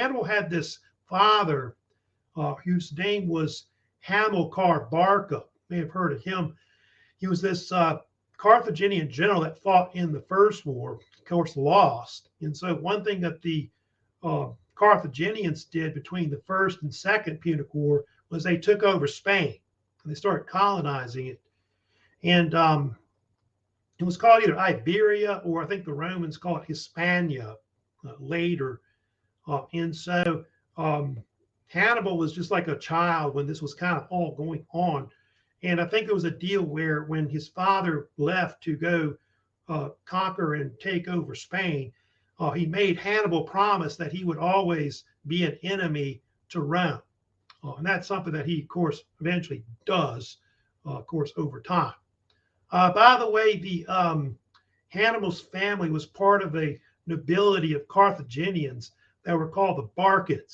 Hannibal had this father whose name was Hamilcar Barca. You may have heard of him. He was this Carthaginian general that fought in the first war, of course, lost. And so, one thing that the Carthaginians did between the first and second Punic War was they took over Spain and they started colonizing it. And it was called either Iberia or I think the Romans call it Hispania later. And so Hannibal was just like a child when this was kind of all going on. And I think it was a deal where when his father left to go conquer and take over Spain, he made Hannibal promise that he would always be an enemy to Rome. And that's something that he, of course, eventually does, of course, over time. By the way, the Hannibal's family was part of a nobility of Carthaginians that were called the Barcids.